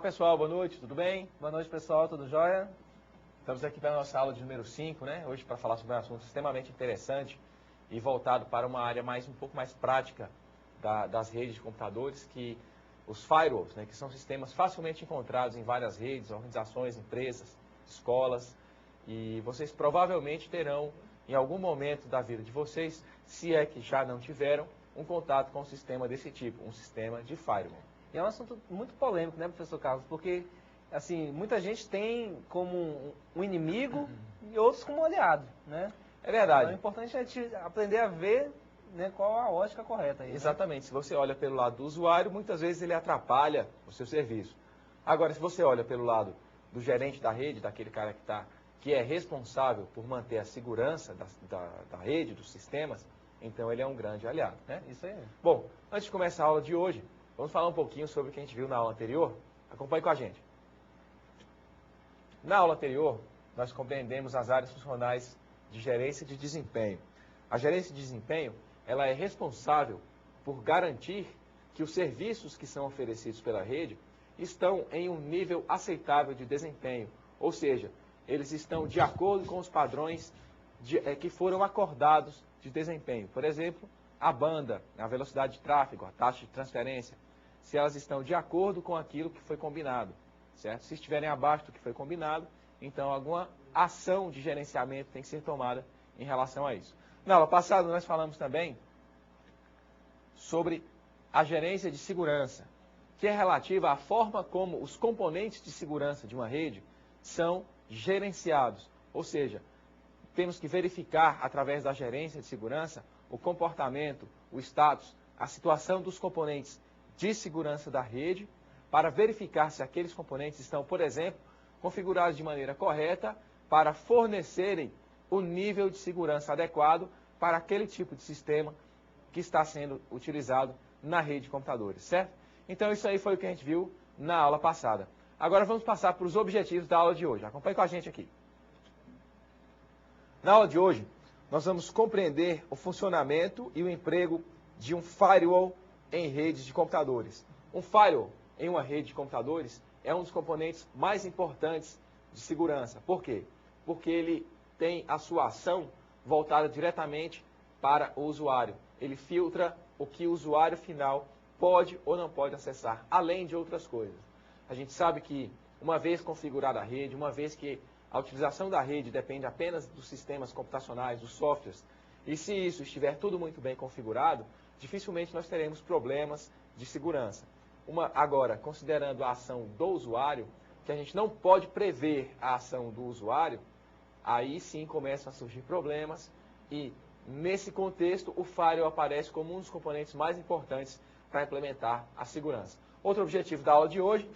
Pessoal, boa noite, tudo bem? Boa noite, pessoal, tudo jóia? Estamos aqui para a nossa aula de número 5, né? Hoje para falar sobre um assunto extremamente interessante e voltado para uma área um pouco mais prática das redes de computadores, que os firewalls, né? Que são sistemas facilmente encontrados em várias redes, organizações, empresas, escolas, e vocês provavelmente terão, em algum momento da vida de vocês, se é que já não tiveram, um contato com um sistema desse tipo, um sistema de firewall. E é um assunto muito polêmico, né, professor Carlos? Porque, assim, muita gente tem como um inimigo e outros como um aliado, né? É verdade. Então, é importante a gente aprender a ver, né, qual a ótica correta aí. Exatamente. Né? Se você olha pelo lado do usuário, muitas vezes ele atrapalha o seu serviço. Agora, se você olha pelo lado do gerente da rede, daquele cara que é responsável por manter a segurança da rede, dos sistemas, então ele é um grande aliado, né? Isso aí. Bom, antes de começar a aula de hoje, vamos falar um pouquinho sobre o que a gente viu na aula anterior. Acompanhe com a gente. Na aula anterior, nós compreendemos as áreas funcionais de gerência de desempenho. A gerência de desempenho, ela é responsável por garantir que os serviços que são oferecidos pela rede estão em um nível aceitável de desempenho, ou seja, eles estão de acordo com os padrões que foram acordados de desempenho. Por exemplo, a banda, a velocidade de tráfego, a taxa de transferência, se elas estão de acordo com aquilo que foi combinado, certo? Se estiverem abaixo do que foi combinado, então alguma ação de gerenciamento tem que ser tomada em relação a isso. Na aula passada nós falamos também sobre a gerência de segurança, que é relativa à forma como os componentes de segurança de uma rede são gerenciados, ou seja, temos que verificar através da gerência de segurança o comportamento, o status, a situação dos componentes de segurança da rede, para verificar se aqueles componentes estão, por exemplo, configurados de maneira correta para fornecerem o nível de segurança adequado para aquele tipo de sistema que está sendo utilizado na rede de computadores, certo? Então isso aí foi o que a gente viu na aula passada. Agora vamos passar para os objetivos da aula de hoje. Acompanhe com a gente aqui. Na aula de hoje, nós vamos compreender o funcionamento e o emprego de um firewall em redes de computadores. Um firewall em uma rede de computadores é um dos componentes mais importantes de segurança. Por quê? Porque ele tem a sua ação voltada diretamente para o usuário. Ele filtra o que o usuário final pode ou não pode acessar, além de outras coisas. A gente sabe que, uma vez configurada a rede, uma vez que a utilização da rede depende apenas dos sistemas computacionais, dos softwares, e se isso estiver tudo muito bem configurado, dificilmente nós teremos problemas de segurança. Agora, considerando a ação do usuário, que a gente não pode prever a ação do usuário, aí sim começam a surgir problemas e, nesse contexto, o firewall aparece como um dos componentes mais importantes para implementar a segurança. Outro objetivo da aula de hoje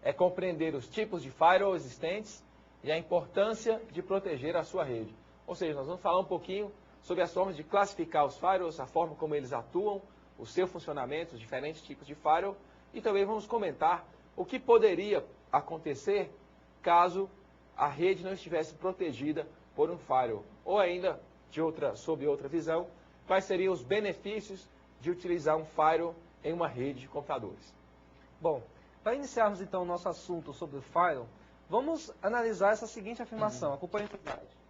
é compreender os tipos de firewall existentes e a importância de proteger a sua rede. Ou seja, nós vamos falar um pouquinho sobre as formas de classificar os firewalls, a forma como eles atuam, o seu funcionamento, os diferentes tipos de firewall, e também vamos comentar o que poderia acontecer caso a rede não estivesse protegida por um firewall. Ou ainda, sob outra visão, quais seriam os benefícios de utilizar um firewall em uma rede de computadores. Bom, para iniciarmos então o nosso assunto sobre o firewall, vamos analisar essa seguinte afirmação. Acompanhe a imagem.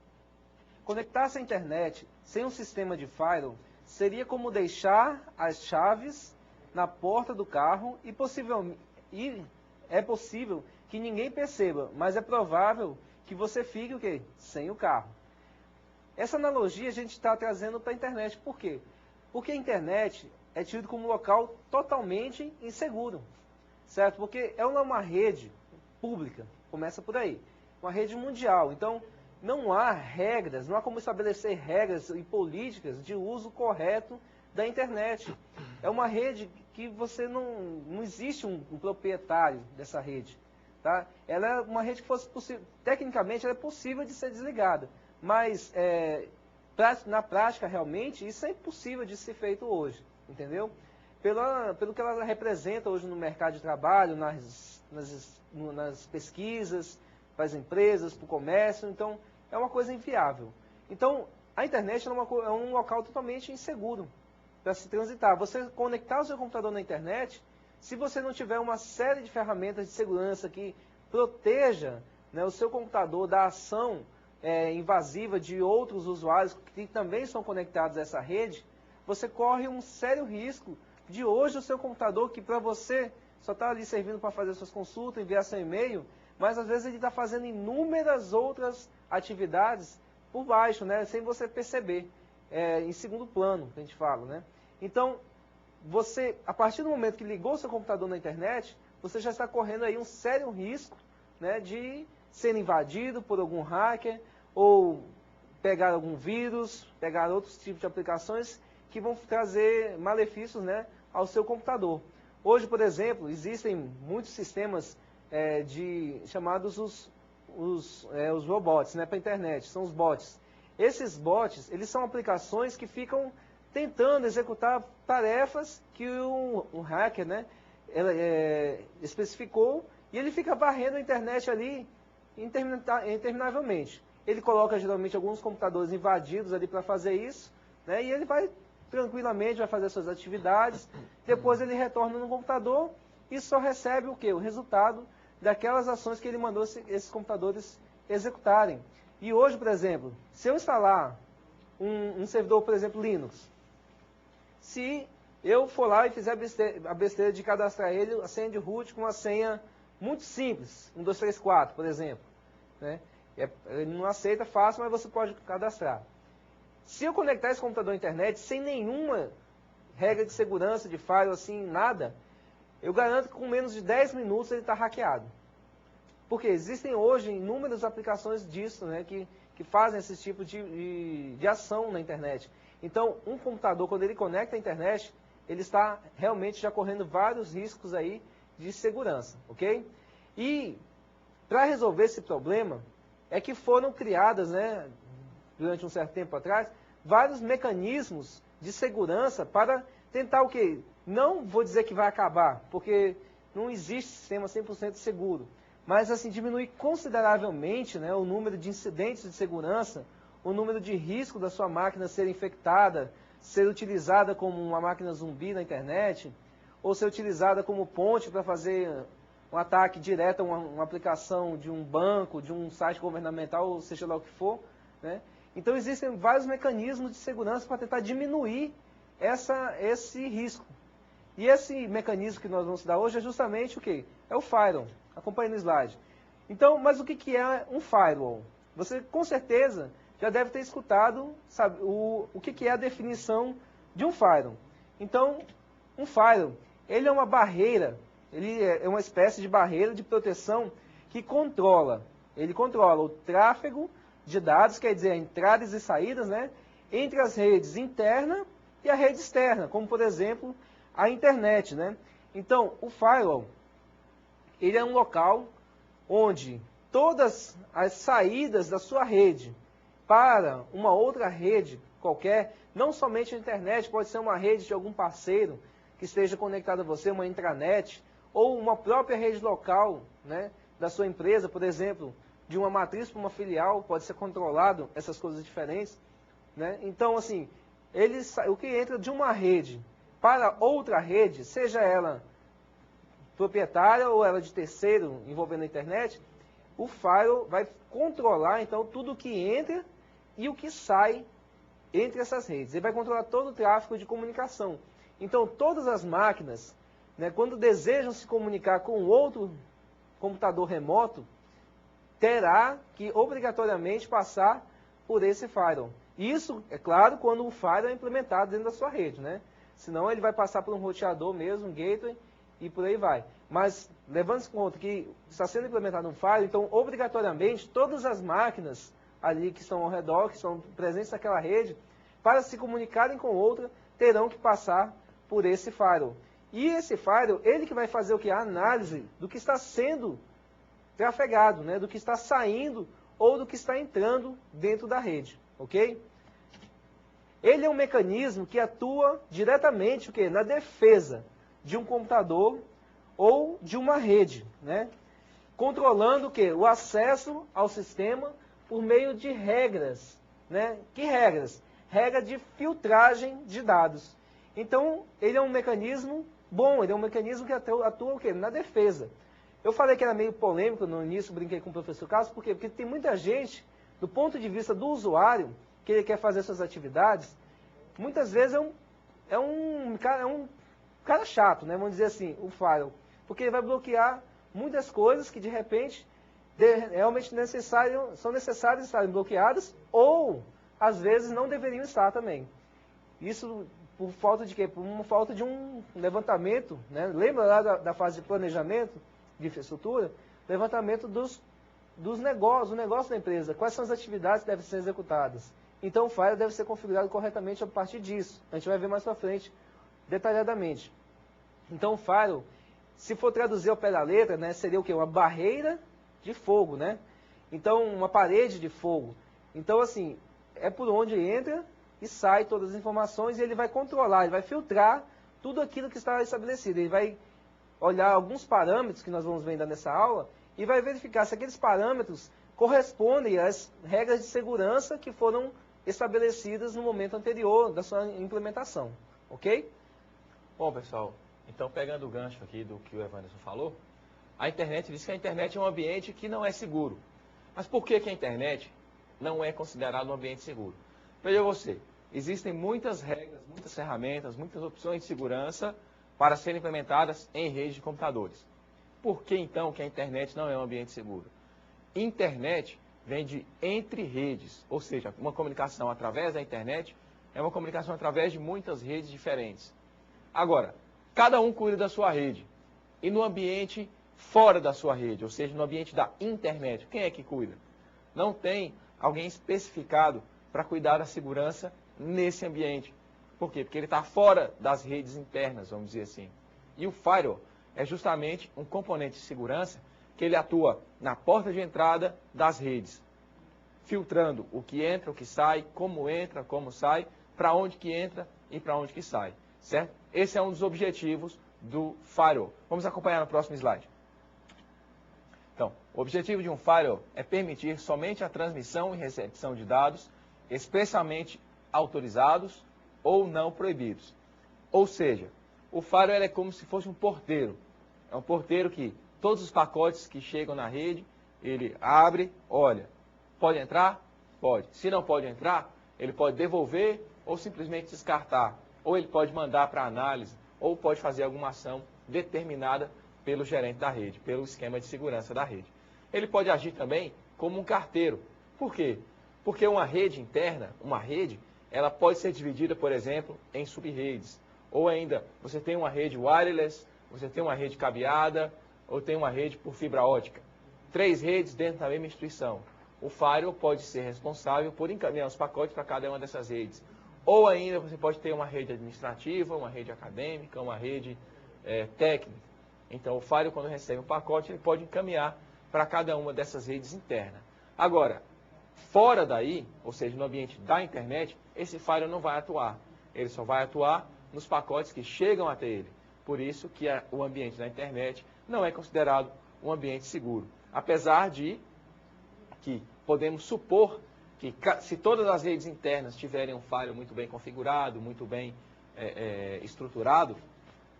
Conectar-se à internet sem um sistema de firewall seria como deixar as chaves na porta do carro e é possível que ninguém perceba, mas é provável que você fique o quê? Sem o carro. Essa analogia a gente está trazendo para a internet. Por quê? Porque a internet é tido como um local totalmente inseguro, certo? Porque é uma rede pública, começa por aí, uma rede mundial. Então, não há regras, não há como estabelecer regras e políticas de uso correto da internet. É uma rede que você não existe um proprietário dessa rede. Tá? Ela é uma rede que fosse possível, tecnicamente ela é possível de ser desligada, mas na prática realmente isso é impossível de ser feito hoje, entendeu? Pelo que ela representa hoje no mercado de trabalho, nas pesquisas, para as empresas, para o comércio, então é uma coisa inviável. Então, a internet é um local totalmente inseguro para se transitar. Você conectar o seu computador na internet se você não tiver uma série de ferramentas de segurança que proteja, né, o seu computador da ação invasiva de outros usuários que também são conectados a essa rede, você corre um sério risco de hoje o seu computador, que para você só está ali servindo para fazer suas consultas, enviar seu e-mail, mas às vezes ele está fazendo inúmeras outras atividades por baixo, né, sem você perceber, em segundo plano, que a gente fala, né? Então, você, a partir do momento que ligou seu computador na internet, você já está correndo aí um sério risco, né, de ser invadido por algum hacker, ou pegar algum vírus, pegar outros tipos de aplicações que vão trazer malefícios, né, ao seu computador. Hoje, por exemplo, existem muitos sistemas chamados os robots, né, para a internet, são os bots. Esses bots, eles são aplicações que ficam tentando executar tarefas que o hacker, né, especificou, e ele fica varrendo a internet ali interminavelmente. Ele coloca geralmente alguns computadores invadidos ali para fazer isso, né, e ele vai tranquilamente, vai fazer suas atividades, depois ele retorna no computador e só recebe o quê? O resultado daquelas ações que ele mandou esses computadores executarem. E hoje, por exemplo, se eu instalar um servidor, por exemplo, Linux, se eu for lá e fizer a besteira de cadastrar ele, a senha de root com uma senha muito simples, 1, 2, 3, 4, por exemplo, né? Ele não aceita fácil, mas você pode cadastrar. Se eu conectar esse computador à internet sem nenhuma regra de segurança, de firewall, assim, nada, eu garanto que com menos de 10 minutos ele está hackeado. Porque existem hoje inúmeras aplicações disso, né, que fazem esse tipo de ação na internet. Então, um computador, quando ele conecta à internet, ele está realmente já correndo vários riscos aí de segurança, ok? E, para resolver esse problema, é que foram criadas, né, durante um certo tempo atrás, vários mecanismos de segurança para tentar o quê? Não vou dizer que vai acabar, porque não existe sistema 100% seguro, mas assim, diminuir consideravelmente, né, o número de incidentes de segurança, o número de risco da sua máquina ser infectada, ser utilizada como uma máquina zumbi na internet, ou ser utilizada como ponte para fazer um ataque direto a uma aplicação de um banco, de um site governamental, ou seja lá o que for, né? Então existem vários mecanismos de segurança para tentar diminuir esse risco. E esse mecanismo que nós vamos dar hoje é justamente o quê? É o firewall. Acompanhe no slide. Então, mas o que é um firewall? Você com certeza já deve ter escutado, sabe, o que é a definição de um firewall. Então, um firewall, ele é uma barreira, ele é uma espécie de barreira de proteção que controla. Ele controla o tráfego de dados, quer dizer, entradas e saídas, né, entre as redes interna e a rede externa, como por exemplo a internet, né? Então, o firewall, ele é um local onde todas as saídas da sua rede para uma outra rede qualquer, não somente a internet, pode ser uma rede de algum parceiro que esteja conectado a você, uma intranet, ou uma própria rede local, né, da sua empresa, por exemplo, de uma matriz para uma filial, pode ser controlado, essas coisas diferentes, né? Então, assim, o que entra de uma rede para outra rede, seja ela proprietária ou ela de terceiro envolvendo a internet, o firewall vai controlar, então, tudo o que entra e o que sai entre essas redes. Ele vai controlar todo o tráfego de comunicação. Então, todas as máquinas, né, quando desejam se comunicar com outro computador remoto, terá que obrigatoriamente passar por esse firewall. Isso, é claro, quando o firewall é implementado dentro da sua rede, né? Senão ele vai passar por um roteador mesmo, um gateway, e por aí vai. Mas, levando em conta que está sendo implementado um firewall, então, obrigatoriamente, todas as máquinas ali que estão ao redor, que estão presentes naquela rede, para se comunicarem com outra, terão que passar por esse firewall. E esse firewall, ele que vai fazer o que? A análise do que está sendo trafegado, né? Do que está saindo ou do que está entrando dentro da rede, ok? Ele é um mecanismo que atua diretamente o quê? Na defesa de um computador ou de uma rede, né? Controlando o quê? O acesso ao sistema por meio de regras, né? Que regras? Regra de filtragem de dados. Então, ele é um mecanismo bom, ele é um mecanismo que atua o quê? Na defesa. Eu falei que era meio polêmico no início, brinquei com o professor Carlos, por quê? Porque tem muita gente, do ponto de vista do usuário, que ele quer fazer suas atividades, muitas vezes é um cara chato, né? Vamos dizer assim, o firewall. Porque ele vai bloquear muitas coisas que, de repente, realmente são necessárias estarem bloqueadas, ou, às vezes, não deveriam estar também. Isso por falta de quê? Por uma falta de um levantamento, né? Lembra lá da fase de planejamento de infraestrutura? Levantamento dos negócios, o negócio da empresa. Quais são as atividades que devem ser executadas? Então, o firewall deve ser configurado corretamente a partir disso. A gente vai ver mais para frente, detalhadamente. Então, o firewall, se for traduzir ao pé da letra, né, seria o quê? Uma barreira de fogo, né? Então, uma parede de fogo. Então, assim, é por onde entra e sai todas as informações e ele vai controlar, ele vai filtrar tudo aquilo que está estabelecido. Ele vai olhar alguns parâmetros que nós vamos ver ainda nessa aula e vai verificar se aqueles parâmetros correspondem às regras de segurança que foram estabelecidas no momento anterior da sua implementação. Ok? Bom, pessoal, então pegando o gancho aqui do que o Evanderson falou, a internet diz que a internet é um ambiente que não é seguro. Mas por que a internet não é considerada um ambiente seguro? Veja você, existem muitas regras, muitas ferramentas, muitas opções de segurança para serem implementadas em redes de computadores. Por que então que a internet não é um ambiente seguro? Internet vem de entre redes, ou seja, uma comunicação através da internet é uma comunicação através de muitas redes diferentes. Agora, cada um cuida da sua rede. E no ambiente fora da sua rede, ou seja, no ambiente da internet, quem é que cuida? Não tem alguém especificado para cuidar da segurança nesse ambiente. Por quê? Porque ele está fora das redes internas, vamos dizer assim. E o firewall é justamente um componente de segurança que ele atua na porta de entrada das redes, filtrando o que entra, o que sai, como sai, para onde que entra e para onde que sai, certo? Esse é um dos objetivos do firewall. Vamos acompanhar no próximo slide. Então, o objetivo de um firewall é permitir somente a transmissão e recepção de dados especialmente autorizados ou não proibidos. Ou seja, o firewall é como se fosse um porteiro. É um porteiro que todos os pacotes que chegam na rede, ele abre, olha, pode entrar? Pode. Se não pode entrar, ele pode devolver ou simplesmente descartar. Ou ele pode mandar para análise, ou pode fazer alguma ação determinada pelo gerente da rede, pelo esquema de segurança da rede. Ele pode agir também como um carteiro. Por quê? Porque uma rede interna, ela pode ser dividida, por exemplo, em sub-redes. Ou ainda, você tem uma rede wireless, você tem uma rede cabeada, ou tem uma rede por fibra ótica. 3 redes dentro da mesma instituição. O firewall pode ser responsável por encaminhar os pacotes para cada uma dessas redes. Ou ainda você pode ter uma rede administrativa, uma rede acadêmica, uma rede técnica. Então o firewall, quando recebe um pacote, ele pode encaminhar para cada uma dessas redes internas. Agora, fora daí, ou seja, no ambiente da internet, esse firewall não vai atuar. Ele só vai atuar nos pacotes que chegam até ele. Por isso que o ambiente da internet não é considerado um ambiente seguro. Apesar de que podemos supor que se todas as redes internas tiverem um firewall muito bem configurado, muito bem estruturado,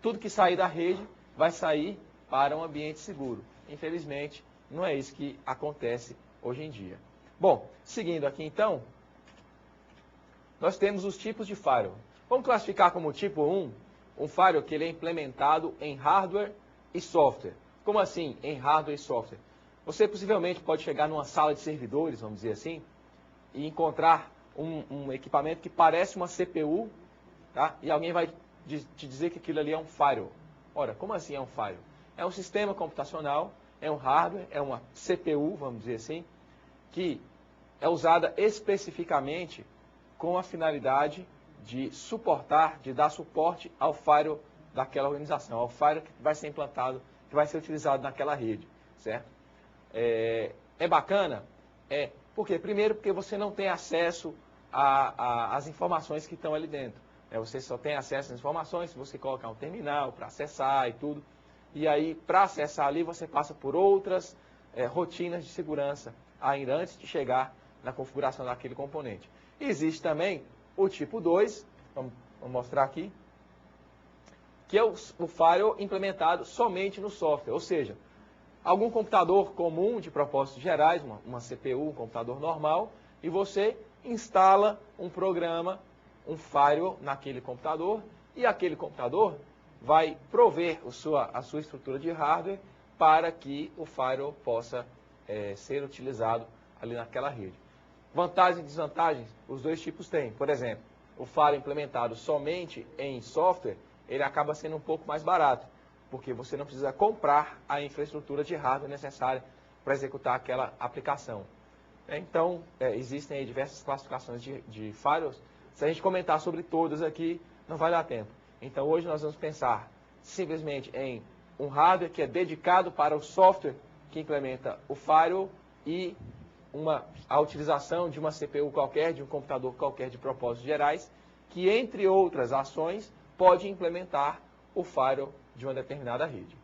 tudo que sair da rede vai sair para um ambiente seguro. Infelizmente, não é isso que acontece hoje em dia. Bom, seguindo aqui então, nós temos os tipos de firewall. Vamos classificar como tipo 1, um firewall que ele é implementado em hardware e software. Como assim, em hardware e software? Você possivelmente pode chegar numa sala de servidores, vamos dizer assim, e encontrar um equipamento que parece uma CPU, tá? E alguém vai te dizer que aquilo ali é um firewall. Ora, como assim é um firewall? É um sistema computacional, é um hardware, é uma CPU, vamos dizer assim, que é usada especificamente com a finalidade de suportar, de dar suporte ao firewall daquela organização, ao firewall que vai ser implantado, que vai ser utilizado naquela rede, certo? É bacana? É. Por quê? Primeiro, porque você não tem acesso às informações que estão ali dentro. Você só tem acesso às informações se você colocar um terminal para acessar e tudo. E aí, para acessar ali, você passa por outras rotinas de segurança, ainda antes de chegar na configuração daquele componente. Existe também o tipo 2, vamos mostrar aqui, que é o firewall implementado somente no software, ou seja, algum computador comum de propósitos gerais, uma CPU, um computador normal, e você instala um programa, um firewall naquele computador, e aquele computador vai prover a sua estrutura de hardware para que o firewall possa ser utilizado ali naquela rede. Vantagens e desvantagens, os dois tipos têm. Por exemplo, o firewall implementado somente em software, ele acaba sendo um pouco mais barato, porque você não precisa comprar a infraestrutura de hardware necessária para executar aquela aplicação. Então, existem aí diversas classificações de firewalls. Se a gente comentar sobre todas aqui, não vai dar tempo. Então, hoje nós vamos pensar simplesmente em um hardware que é dedicado para o software que implementa o firewall e a utilização de uma CPU qualquer, de um computador qualquer de propósitos gerais, que, entre outras ações, pode implementar o firewall de uma determinada rede.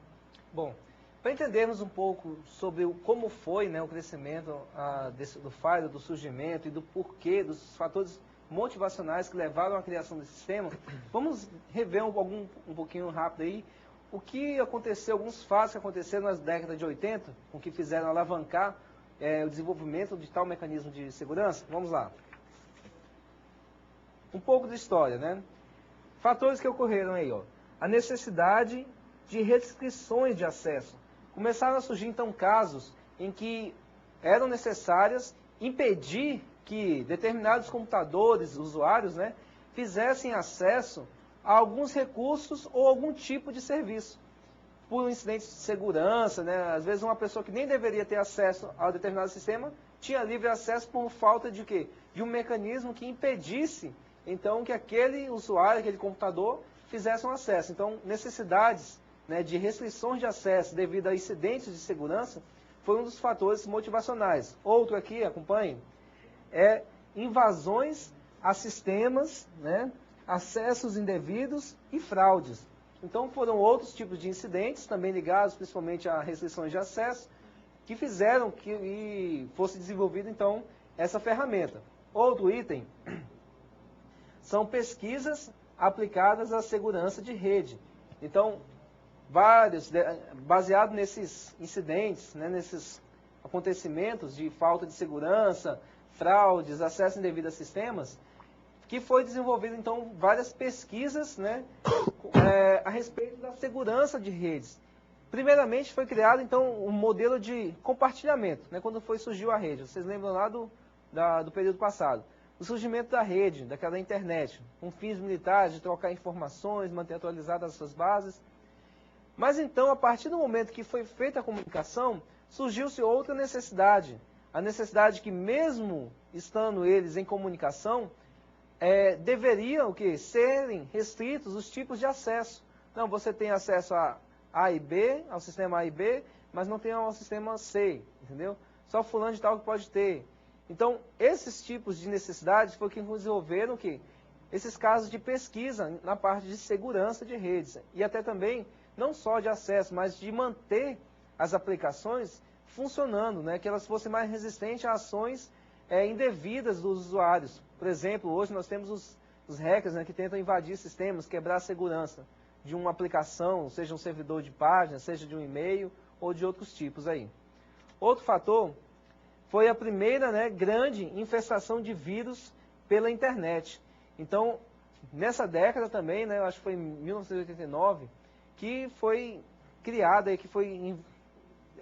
Bom, para entendermos um pouco sobre como foi, né, o crescimento do firewall, do surgimento e do porquê, dos fatores motivacionais que levaram à criação desse sistema, vamos rever um pouquinho rápido aí o que aconteceu, alguns fatos que aconteceram nas décadas de 80, com que fizeram alavancar o desenvolvimento de tal mecanismo de segurança. Vamos lá. Um pouco de história, né? Fatores que ocorreram aí, ó. A necessidade de restrições de acesso. Começaram a surgir, então, casos em que eram necessárias impedir que determinados computadores, usuários, né, fizessem acesso a alguns recursos ou algum tipo de serviço. Por incidentes de segurança, né, às vezes uma pessoa que nem deveria ter acesso a um determinado sistema, tinha livre acesso por falta de quê? De um mecanismo que impedisse, então, que aquele usuário, aquele computador, fizesse um acesso. Então, necessidades, né, de restrições de acesso devido a incidentes de segurança foi um dos fatores motivacionais. Outro aqui, acompanhe, é invasões a sistemas, né, acessos indevidos e fraudes. Então, foram outros tipos de incidentes, também ligados principalmente a restrições de acesso, que fizeram que fosse desenvolvida, então, essa ferramenta. Outro item são pesquisas aplicadas à segurança de rede. Então, baseado nesses incidentes, né, nesses acontecimentos de falta de segurança, fraudes, acesso indevido a sistemas, que foi desenvolvido, então, várias pesquisas, né, a respeito da segurança de redes. Primeiramente, foi criado, então, um modelo de compartilhamento, né, quando surgiu a rede. Vocês lembram lá do período passado. O surgimento da rede, daquela internet, com fins militares, de trocar informações, manter atualizadas as suas bases. Mas, então, a partir do momento que foi feita a comunicação, surgiu-se outra necessidade. A necessidade que, mesmo estando eles em comunicação, deveriam serem restritos os tipos de acesso. Não, você tem acesso a A e B, ao sistema A e B, mas não tem ao sistema C, entendeu? Só fulano de tal que pode ter. Então, esses tipos de necessidades foi que desenvolveram esses casos de pesquisa na parte de segurança de redes. E até também, não só de acesso, mas de manter as aplicações funcionando, né? Que elas fossem mais resistentes a ações indevidas dos usuários. Por exemplo, hoje nós temos os hackers, né, que tentam invadir sistemas, quebrar a segurança de uma aplicação, seja um servidor de página, seja de um e-mail ou de outros tipos aí. Outro fator foi a primeira, né, grande infestação de vírus pela internet. Então, nessa década também, né, eu acho que foi em 1989, que foi criada,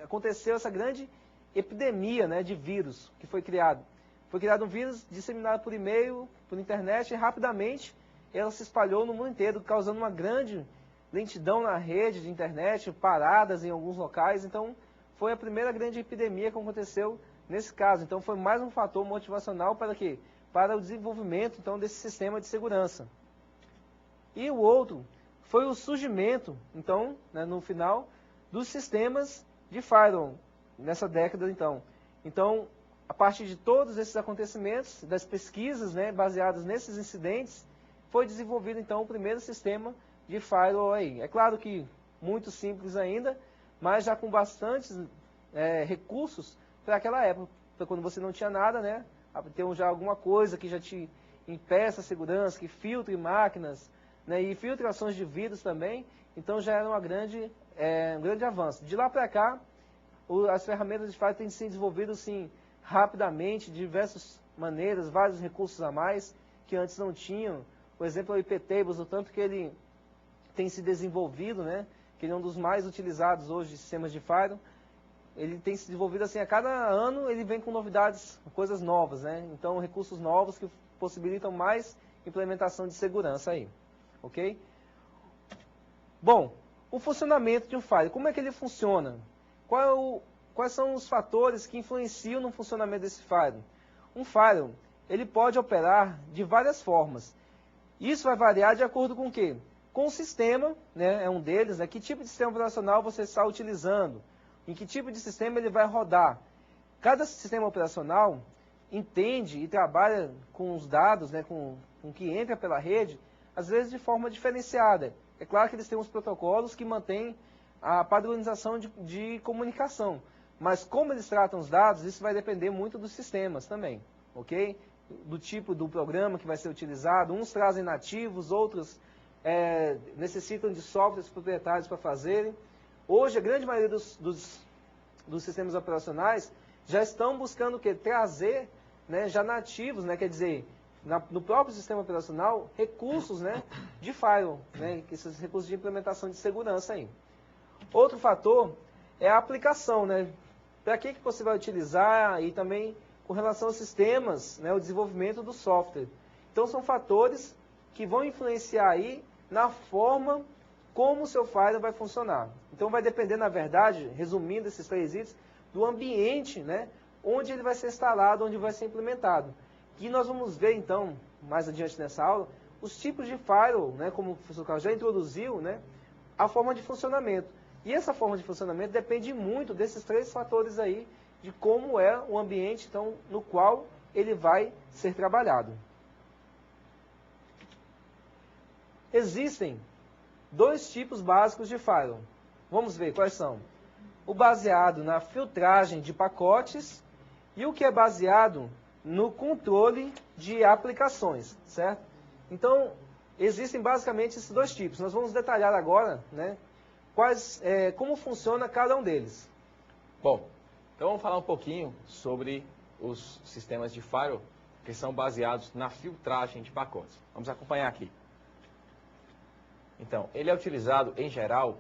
aconteceu essa grande epidemia, né, de vírus que foi criado. Foi criado um vírus disseminado por e-mail, por internet, e rapidamente ela se espalhou no mundo inteiro, causando uma grande lentidão na rede de internet, paradas em alguns locais. Então, foi a primeira grande epidemia que aconteceu nesse caso. Então, foi mais um fator motivacional para quê? Para o desenvolvimento, então, desse sistema de segurança. E o outro foi o surgimento, então, né, no final, dos sistemas de firewall, nessa década, então. Então, a partir de todos esses acontecimentos, das pesquisas, né, baseadas nesses incidentes, foi desenvolvido, então, o primeiro sistema de firewall aí. É claro que muito simples ainda, mas já com bastantes recursos para aquela época, quando você não tinha nada, né, ter já alguma coisa que já te impeça a segurança, que filtre máquinas, né, e filtrações de vírus também, então já era um grande avanço. De lá para cá, as ferramentas de firewall têm se desenvolvido assim, rapidamente, de diversas maneiras, vários recursos a mais que antes não tinham. Por exemplo, o IP-Tables, o tanto que ele tem se desenvolvido, né, que ele é um dos mais utilizados hoje de sistemas de firewall, ele tem se desenvolvido assim, a cada ano ele vem com novidades, coisas novas, né? Então, recursos novos que possibilitam mais implementação de segurança aí, ok? Bom, o funcionamento de um firewall, como é que ele funciona? Quais são os fatores que influenciam no funcionamento desse firewall? Um firewall, ele pode operar de várias formas. Isso vai variar de acordo com o quê? Com o sistema, né, é um deles, né? Que tipo de sistema operacional você está utilizando? Em que tipo de sistema ele vai rodar? Cada sistema operacional entende e trabalha com os dados, né, com o que entra pela rede, às vezes de forma diferenciada. É claro que eles têm uns protocolos que mantêm a padronização de comunicação, mas como eles tratam os dados, isso vai depender muito dos sistemas também, ok? Do tipo do programa que vai ser utilizado, uns trazem nativos, outros necessitam de softwares proprietários para fazerem. Hoje, a grande maioria dos sistemas operacionais já estão buscando o quê? Trazer, né, já nativos, né, quer dizer, no próprio sistema operacional, recursos, né, de firewall, né, esses recursos de implementação de segurança aí. Outro fator é a aplicação, né, para que você vai utilizar e também com relação aos sistemas, né, o desenvolvimento do software. Então, são fatores que vão influenciar aí na forma como o seu firewall vai funcionar. Então vai depender, na verdade, resumindo esses 3 itens, do ambiente, né, onde ele vai ser instalado, onde vai ser implementado. E nós vamos ver, então, mais adiante nessa aula, os tipos de firewall, né, como o professor Carlos já introduziu, né, a forma de funcionamento. E essa forma de funcionamento depende muito desses 3 fatores aí, de como é o ambiente, então, no qual ele vai ser trabalhado. Existem 2 tipos básicos de firewall. Vamos ver quais são. O baseado na filtragem de pacotes e o que é baseado no controle de aplicações, certo? Então, existem basicamente esses 2 tipos. Nós vamos detalhar agora, né, como funciona cada um deles. Bom, então vamos falar um pouquinho sobre os sistemas de firewall que são baseados na filtragem de pacotes. Vamos acompanhar aqui. Então, ele é utilizado, em geral,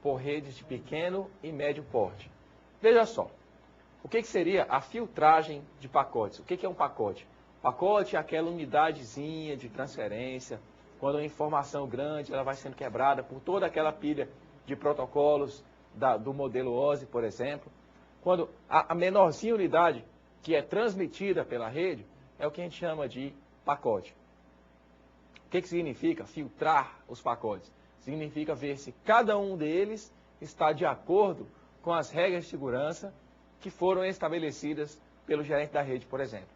por redes de pequeno e médio porte. Veja só, o que seria a filtragem de pacotes? O que é um pacote? Pacote é aquela unidadezinha de transferência, quando uma informação grande ela vai sendo quebrada por toda aquela pilha de protocolos do modelo OSI, por exemplo. Quando a menorzinha unidade que é transmitida pela rede é o que a gente chama de pacote. O que significa filtrar os pacotes? Significa ver se cada um deles está de acordo com as regras de segurança que foram estabelecidas pelo gerente da rede, por exemplo.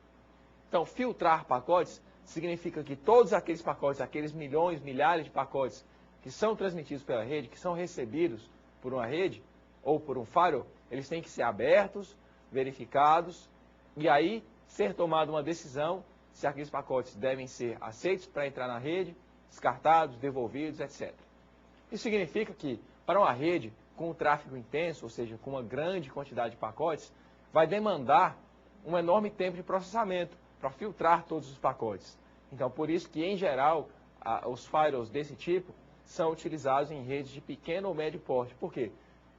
Então, filtrar pacotes significa que todos aqueles pacotes, aqueles milhões, milhares de pacotes que são transmitidos pela rede, que são recebidos por uma rede ou por um firewall, eles têm que ser abertos, verificados e aí ser tomada uma decisão se aqueles pacotes devem ser aceitos para entrar na rede, descartados, devolvidos, etc. Isso significa que, para uma rede com um tráfego intenso, ou seja, com uma grande quantidade de pacotes, vai demandar um enorme tempo de processamento para filtrar todos os pacotes. Então, por isso que, em geral, os firewalls desse tipo são utilizados em redes de pequeno ou médio porte. Por quê?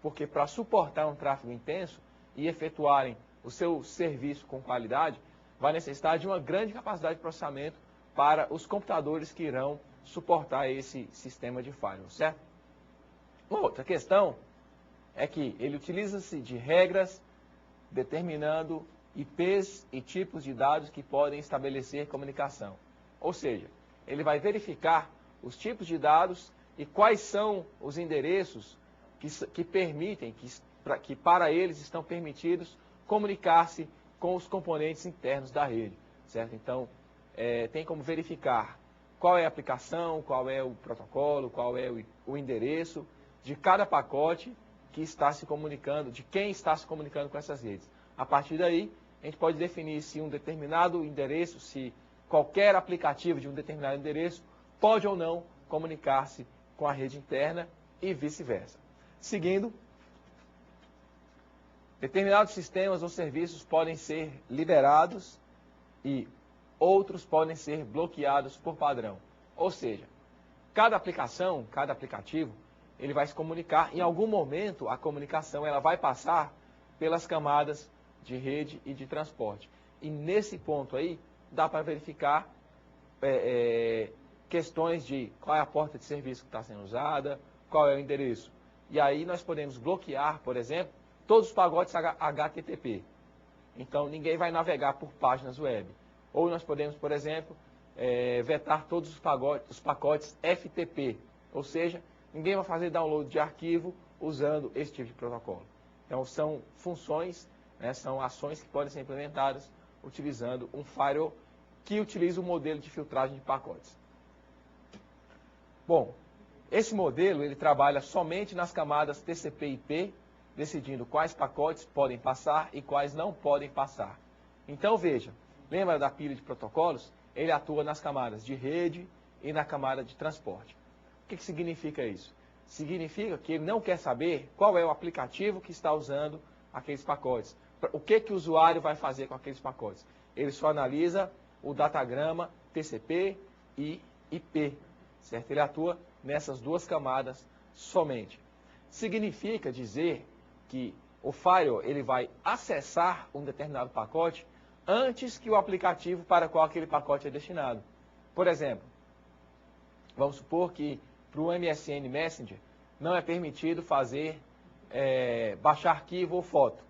Porque para suportar um tráfego intenso e efetuarem o seu serviço com qualidade, vai necessitar de uma grande capacidade de processamento para os computadores que irão suportar esse sistema de firewall, certo? Uma outra questão é que ele utiliza-se de regras determinando IPs e tipos de dados que podem estabelecer comunicação. Ou seja, ele vai verificar os tipos de dados e quais são os endereços que permitem, que para eles estão permitidos comunicar-se com os componentes internos da rede, certo? Então, tem como verificar qual é a aplicação, qual é o protocolo, qual é o endereço de cada pacote que está se comunicando, de quem está se comunicando com essas redes. A partir daí, a gente pode definir se um determinado endereço, se qualquer aplicativo de um determinado endereço pode ou não comunicar-se com a rede interna e vice-versa. Seguindo, determinados sistemas ou serviços podem ser liberados e outros podem ser bloqueados por padrão. Ou seja, cada aplicação, cada aplicativo, ele vai se comunicar. Em algum momento, a comunicação ela vai passar pelas camadas de rede e de transporte. E nesse ponto aí, dá para verificar questões de qual é a porta de serviço que está sendo usada, qual é o endereço. E aí nós podemos bloquear, por exemplo, todos os pacotes HTTP. Então, ninguém vai navegar por páginas web. Ou nós podemos, por exemplo, vetar todos os pacotes FTP. Ou seja, ninguém vai fazer download de arquivo usando esse tipo de protocolo. Então, são funções, né, são ações que podem ser implementadas utilizando um firewall que utiliza o modelo de filtragem de pacotes. Bom, esse modelo ele trabalha somente nas camadas TCP e IP, decidindo quais pacotes podem passar e quais não podem passar. Então, veja, lembra da pilha de protocolos? Ele atua nas camadas de rede e na camada de transporte. O que significa isso? Significa que ele não quer saber qual é o aplicativo que está usando aqueles pacotes. O que o usuário vai fazer com aqueles pacotes? Ele só analisa o datagrama TCP e IP, certo? Ele atua nessas duas camadas somente. Significa dizer que o firewall ele vai acessar um determinado pacote antes que o aplicativo para qual aquele pacote é destinado. Por exemplo, vamos supor que para o MSN Messenger não é permitido fazer baixar arquivo ou foto.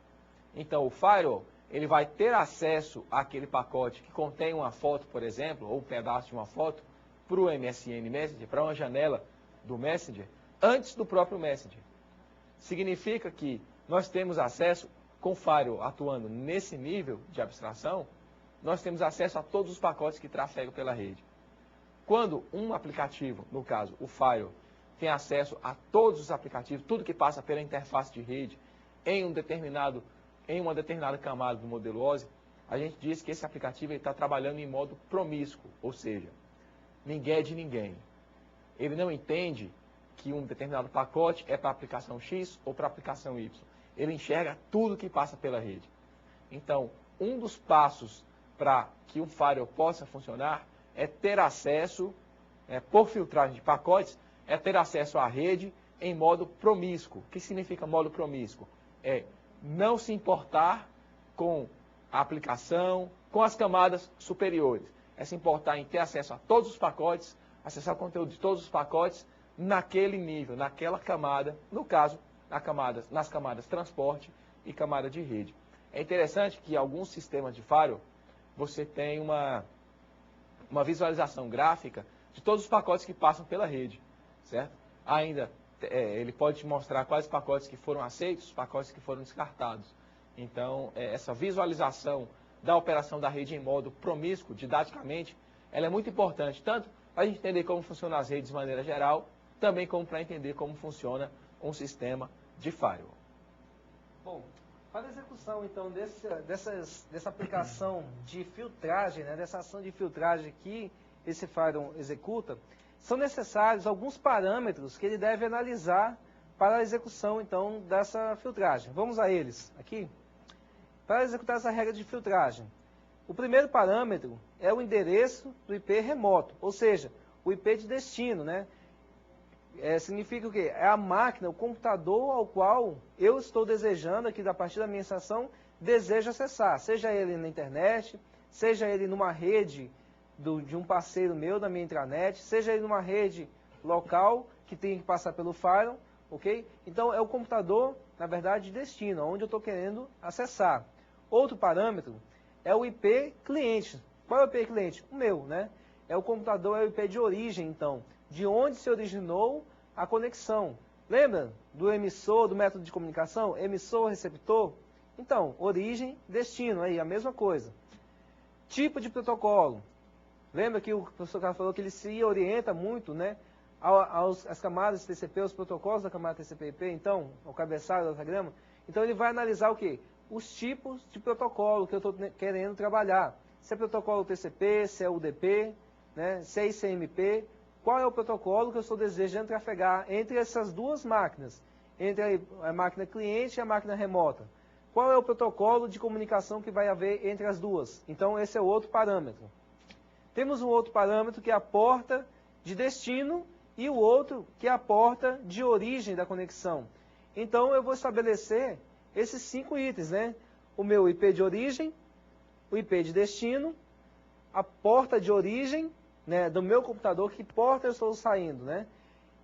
Então o firewall ele vai ter acesso àquele pacote que contém uma foto, por exemplo, ou um pedaço de uma foto, para o MSN Messenger, para uma janela do Messenger, antes do próprio Messenger. Significa que nós temos acesso, com o firewall atuando nesse nível de abstração, nós temos acesso a todos os pacotes que trafegam pela rede. Quando um aplicativo, no caso o firewall, tem acesso a todos os aplicativos, tudo que passa pela interface de rede, em uma determinada camada do modelo OSI, a gente diz que esse aplicativo está trabalhando em modo promíscuo, ou seja, ninguém é de ninguém. Ele não entende que um determinado pacote é para a aplicação X ou para a aplicação Y. Ele enxerga tudo que passa pela rede. Então, um dos passos para que um firewall possa funcionar é ter acesso, por filtragem de pacotes, é ter acesso à rede em modo promíscuo. O que significa modo promíscuo? É não se importar com a aplicação, com as camadas superiores. É se importar em ter acesso a todos os pacotes, acessar o conteúdo de todos os pacotes naquele nível, naquela camada, no caso, nas camadas transporte e camada de rede. É interessante que alguns sistemas de firewall, você tem uma visualização gráfica de todos os pacotes que passam pela rede, certo? Ainda, ele pode te mostrar quais pacotes que foram aceitos, os pacotes que foram descartados. Então, essa visualização da operação da rede em modo promíscuo, didaticamente, ela é muito importante, tanto para a gente entender como funcionam as redes de maneira geral, também como para entender como funciona um sistema de firewall. Bom, para a execução, então, dessa aplicação de filtragem, né, dessa ação de filtragem que esse firewall executa, são necessários alguns parâmetros que ele deve analisar para a execução, então, dessa filtragem. Vamos a eles aqui. Para executar essa regra de filtragem, o primeiro parâmetro é o endereço do IP remoto, ou seja, o IP de destino, né? Significa o quê? É a máquina, o computador ao qual eu estou desejando, aqui a partir da minha estação, desejo acessar, seja ele na internet, seja ele numa rede de um parceiro meu, da minha intranet, seja ele numa rede local, que tem que passar pelo firewall, ok? Então, é o computador, na verdade, de destino, onde eu estou querendo acessar. Outro parâmetro é o IP cliente. Qual é o IP cliente? O meu, né? É o computador, é o IP de origem, então, de onde se originou a conexão. Lembra do emissor, do método de comunicação? Emissor, receptor? Então, origem, destino, aí a mesma coisa. Tipo de protocolo. Lembra que o professor Carlos falou que ele se orienta muito, né, às camadas TCP, os protocolos da camada TCP/IP, então, o cabeçalho do datagrama. Então, ele vai analisar o quê? Os tipos de protocolo que eu estou querendo trabalhar. Se é protocolo TCP, se é UDP, né, se é ICMP, qual é o protocolo que eu estou desejando trafegar entre essas duas máquinas, entre a máquina cliente e a máquina remota. Qual é o protocolo de comunicação que vai haver entre as duas? Então, esse é outro parâmetro. Temos um outro parâmetro que é a porta de destino e o outro que é a porta de origem da conexão. Então, eu vou estabelecer esses 5 itens, né? O meu IP de origem, o IP de destino, a porta de origem, né, do meu computador, que porta eu estou saindo, né?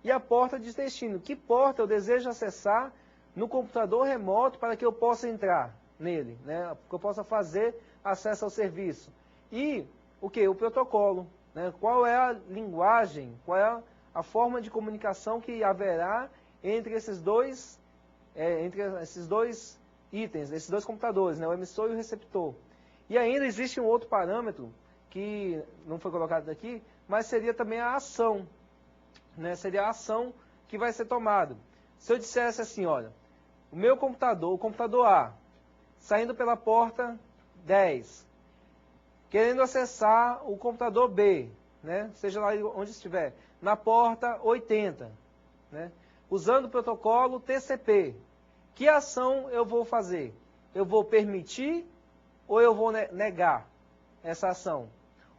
E a porta de destino, que porta eu desejo acessar no computador remoto para que eu possa entrar nele, né? Que eu possa fazer acesso ao serviço. E o que? O protocolo, né? Qual é a linguagem, qual é a forma de comunicação que haverá entre esses dois itens, esses dois computadores, né? O emissor e o receptor. E ainda existe um outro parâmetro que não foi colocado aqui, mas seria também a ação, né? Seria a ação que vai ser tomada. Se eu dissesse assim, olha, o meu computador, o computador A, saindo pela porta 10, querendo acessar o computador B, né? Seja lá onde estiver, na porta 80, né? Usando o protocolo TCP. Que ação eu vou fazer? Eu vou permitir ou eu vou negar essa ação?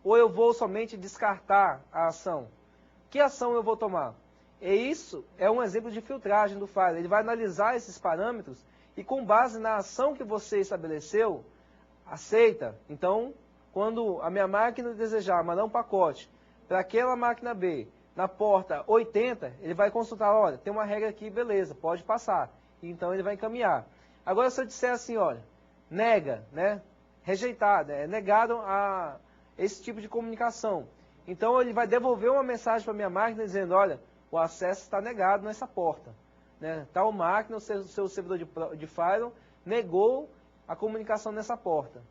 Ou eu vou somente descartar a ação? Que ação eu vou tomar? E isso é um exemplo de filtragem do firewall. Ele vai analisar esses parâmetros e com base na ação que você estabeleceu, aceita. Então, quando a minha máquina desejar mandar um pacote para aquela máquina B, na porta 80, ele vai consultar, olha, tem uma regra aqui, beleza, pode passar. Então ele vai encaminhar. Agora se eu disser assim, olha, nega, né? Rejeitado, é negado a esse tipo de comunicação. Então ele vai devolver uma mensagem para a minha máquina dizendo, olha, o acesso está negado nessa porta, né? Tal máquina, o seu servidor de firewall, negou a comunicação nessa porta.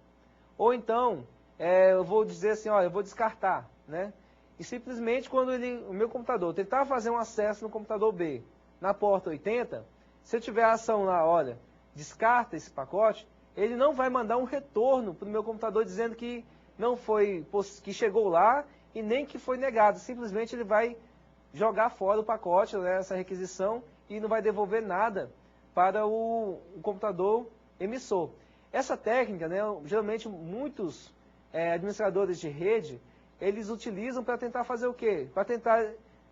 Ou então, eu vou dizer assim, olha, eu vou descartar, né? E simplesmente quando o meu computador tentar fazer um acesso no computador B, na porta 80, se eu tiver a ação lá, olha, descarta esse pacote, ele não vai mandar um retorno para o meu computador dizendo que não foi, que chegou lá e nem que foi negado. Simplesmente ele vai jogar fora o pacote, né, essa requisição, e não vai devolver nada para o computador emissor. Essa técnica, né, geralmente muitos administradores de rede, eles utilizam para tentar fazer o quê? Para tentar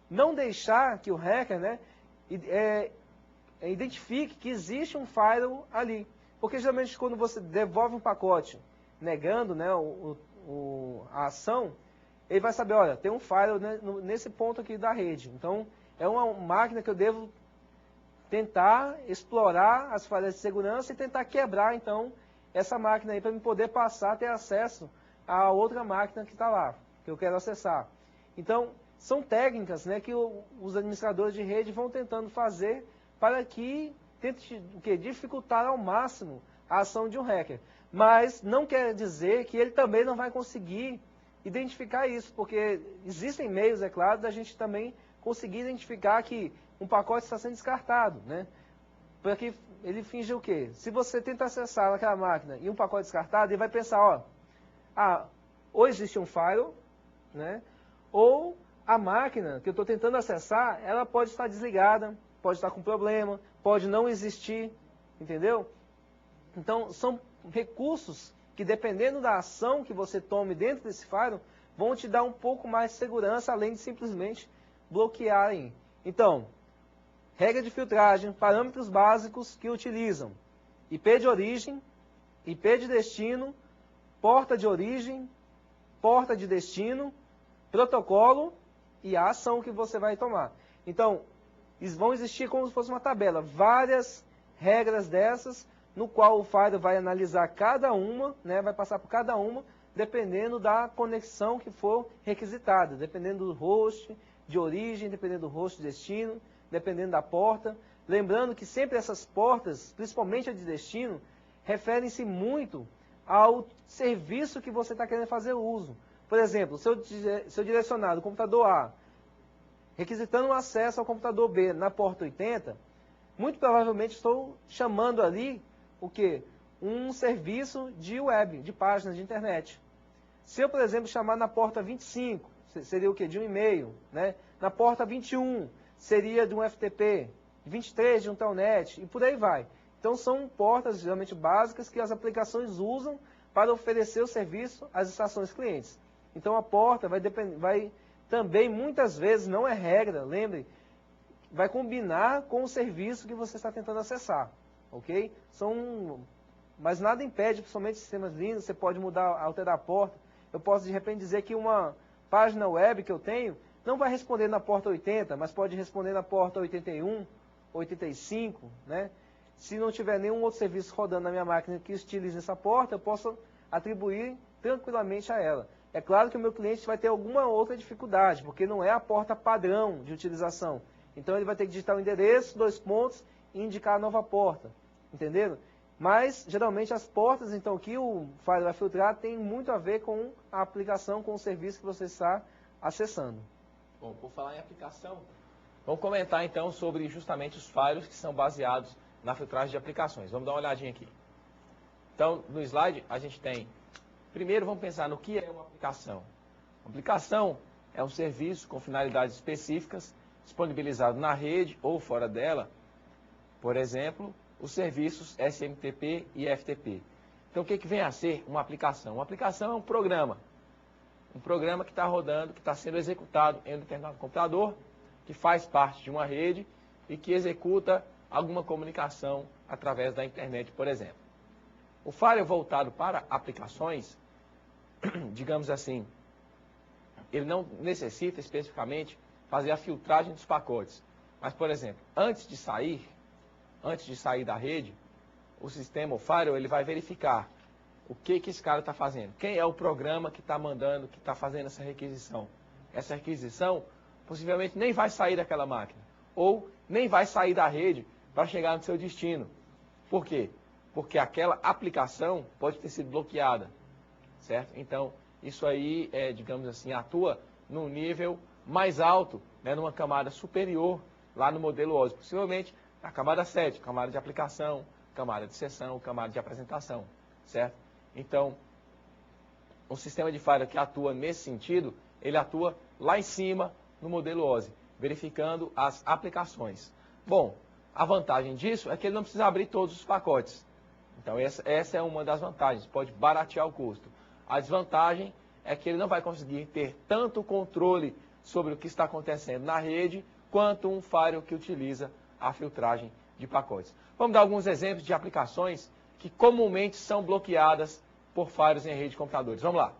não deixar que o hacker, né, identifique que existe um firewall ali. Porque geralmente quando você devolve um pacote negando, né, a ação, ele vai saber, olha, tem um firewall, né, nesse ponto aqui da rede. Então, é uma máquina que eu devo tentar explorar as falhas de segurança e tentar quebrar, então, essa máquina aí para eu poder passar a ter acesso a outra máquina que está lá, que eu quero acessar. Então, são técnicas, né, que os administradores de rede vão tentando fazer para que tente dificultar ao máximo a ação de um hacker. Mas não quer dizer que ele também não vai conseguir identificar isso, porque existem meios, é claro, da gente também conseguir identificar que um pacote está sendo descartado, né? Para que ele finge o quê? Se você tenta acessar aquela máquina e um pacote descartado, ele vai pensar, ó, ou existe um firewall, né? Ou a máquina que eu estou tentando acessar, ela pode estar desligada, pode estar com problema, pode não existir, entendeu? Então, são recursos que, dependendo da ação que você tome dentro desse firewall, vão te dar um pouco mais de segurança, além de simplesmente bloquearem. Então, regra de filtragem, parâmetros básicos que utilizam IP de origem, IP de destino, porta de origem, porta de destino, protocolo e a ação que você vai tomar. Então, vão existir como se fosse uma tabela, várias regras dessas, no qual o firewall vai analisar cada uma, né, vai passar por cada uma, dependendo da conexão que for requisitada, dependendo do host de origem, dependendo do host de destino, dependendo da porta. Lembrando que sempre essas portas, principalmente a de destino, referem-se muito ao serviço que você está querendo fazer uso. Por exemplo, se eu direcionar do computador A, requisitando um acesso ao computador B na porta 80, muito provavelmente estou chamando ali o quê? Um serviço de web, de páginas de internet. Se eu, por exemplo, chamar na porta 25, seria o quê? De um e-mail, né? Na porta 21 seria de um FTP, 23 de um Telnet, e por aí vai. Então são portas geralmente básicas que as aplicações usam para oferecer o serviço às estações clientes. Então a porta vai também, muitas vezes, não é regra, lembre, vai combinar com o serviço que você está tentando acessar, ok? Mas nada impede, principalmente sistemas Linux, você pode mudar, alterar a porta. Eu posso de repente dizer que uma página web que eu tenho não vai responder na porta 80, mas pode responder na porta 81, 85, né? Se não tiver nenhum outro serviço rodando na minha máquina que utilize essa porta, eu posso atribuir tranquilamente a ela. É claro que o meu cliente vai ter alguma outra dificuldade, porque não é a porta padrão de utilização. Então ele vai ter que digitar o endereço, 2 pontos, e indicar a nova porta. Entenderam? Mas, geralmente, as portas então, que o Firewall vai filtrar tem muito a ver com a aplicação, com o serviço que você está acessando. Bom, por falar em aplicação, vamos comentar então sobre justamente os firewalls que são baseados na filtragem de aplicações. Vamos dar uma olhadinha aqui. Então, no slide, a gente tem... Primeiro, vamos pensar no que é uma aplicação. Uma aplicação é um serviço com finalidades específicas, disponibilizado na rede ou fora dela. Por exemplo, os serviços SMTP e FTP. Então, o que vem a ser uma aplicação? Uma aplicação é um programa que está rodando, que está sendo executado em um determinado computador, que faz parte de uma rede e que executa alguma comunicação através da internet, por exemplo. O firewall voltado para aplicações, digamos assim, ele não necessita especificamente fazer a filtragem dos pacotes. Mas, por exemplo, antes de sair da rede, o sistema, o firewall, ele vai verificar o que esse cara está fazendo. Quem é o programa que está mandando, que está fazendo essa requisição. Essa requisição possivelmente nem vai sair daquela máquina. Ou nem vai sair da rede para chegar no seu destino. Por quê? Porque aquela aplicação pode ter sido bloqueada. Certo? Então, isso aí, digamos assim, atua num nível mais alto, né, numa camada superior, lá no modelo OSI. Possivelmente a camada 7, camada de aplicação, camada de sessão, camada de apresentação. Certo? Então, um sistema de firewall que atua nesse sentido, ele atua lá em cima no modelo OSI, verificando as aplicações. Bom, a vantagem disso é que ele não precisa abrir todos os pacotes. Então, essa é uma das vantagens, pode baratear o custo. A desvantagem é que ele não vai conseguir ter tanto controle sobre o que está acontecendo na rede, quanto um firewall que utiliza a filtragem de pacotes. Vamos dar alguns exemplos de aplicações que comumente são bloqueadas por firewalls em rede de computadores. Vamos lá.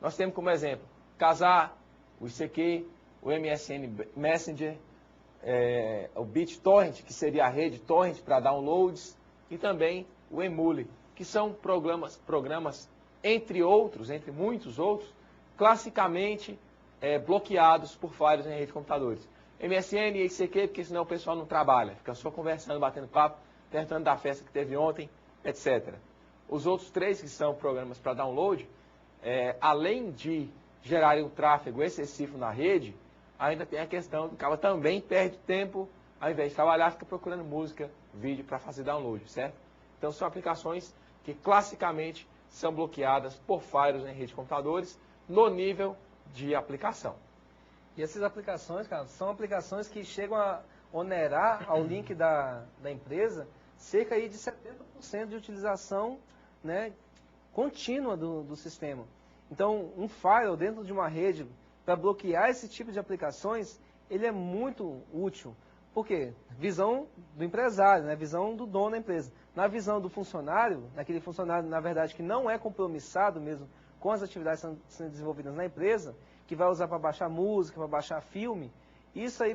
Nós temos como exemplo Kazaa, o ICQ, o MSN Messenger, o BitTorrent, que seria a rede torrent para downloads, e também o Emule, que são programas, entre muitos outros, classicamente bloqueados por firewalls em rede de computadores. MSN e ICQ, porque senão o pessoal não trabalha, fica só conversando, batendo papo, perguntando da festa que teve ontem, etc. Os outros 3, que são programas para download, além de gerarem um tráfego excessivo na rede, ainda tem a questão que o cara também perde tempo, ao invés de trabalhar, fica procurando música, vídeo para fazer download, certo? Então são aplicações que classicamente são bloqueadas por firewalls em rede de computadores no nível de aplicação. E essas aplicações, cara, são aplicações que chegam a onerar ao link da empresa cerca aí de 70% de utilização, né, contínua do sistema. Então, um firewall dentro de uma rede para bloquear esse tipo de aplicações, ele é muito útil. Por quê? Visão do empresário, né? Visão do dono da empresa. Na visão do funcionário, naquele funcionário, na verdade, que não é compromissado mesmo com as atividades sendo desenvolvidas na empresa, que vai usar para baixar música, para baixar filme, isso aí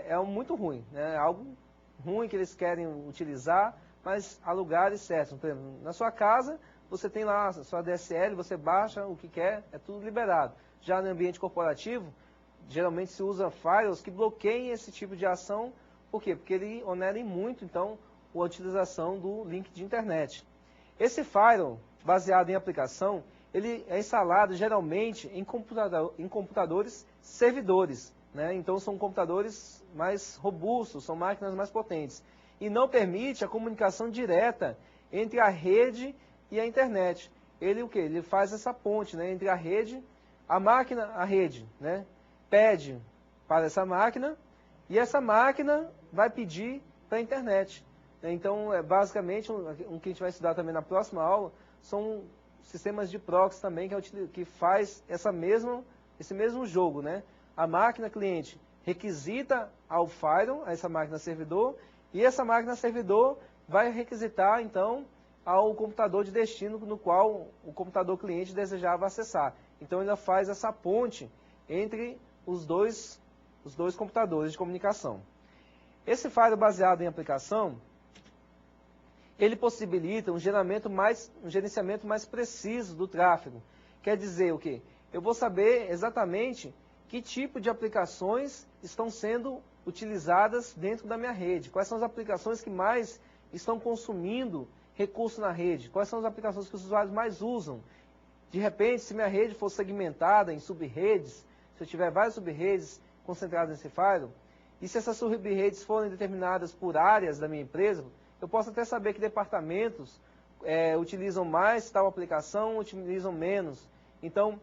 é muito ruim, né? É algo ruim que eles querem utilizar, mas há lugares certos. Por exemplo, na sua casa, você tem lá a sua DSL, você baixa o que quer, é tudo liberado. Já no ambiente corporativo, geralmente se usa firewalls que bloqueiem esse tipo de ação. Por quê? Porque ele onera muito, então, a utilização do link de internet. Esse firewall, baseado em aplicação, ele é instalado geralmente em computadores servidores, né? Então são computadores mais robustos, são máquinas mais potentes. E não permite a comunicação direta entre a rede e a internet. Ele o quê? Ele faz essa ponte, né, entre a rede, a máquina, a rede, né, pede para essa máquina e essa máquina vai pedir para a internet. Então, basicamente, um que a gente vai estudar também na próxima aula, são sistemas de proxy também, que faz esse mesmo jogo, né? A máquina cliente requisita ao firewall, a essa máquina servidor, e essa máquina servidor vai requisitar, então, ao computador de destino no qual o computador cliente desejava acessar. Então, ela faz essa ponte entre os dois computadores de comunicação. Esse firewall baseado em aplicação, ele possibilita um gerenciamento mais preciso do tráfego. Quer dizer o quê? Eu vou saber exatamente que tipo de aplicações estão sendo utilizadas dentro da minha rede. Quais são as aplicações que mais estão consumindo recurso na rede. Quais são as aplicações que os usuários mais usam. De repente, se minha rede for segmentada em sub-redes, se eu tiver várias sub-redes concentradas nesse firewall, e se essas sub-redes forem determinadas por áreas da minha empresa, eu posso até saber que departamentos utilizam mais tal aplicação, utilizam menos. Então,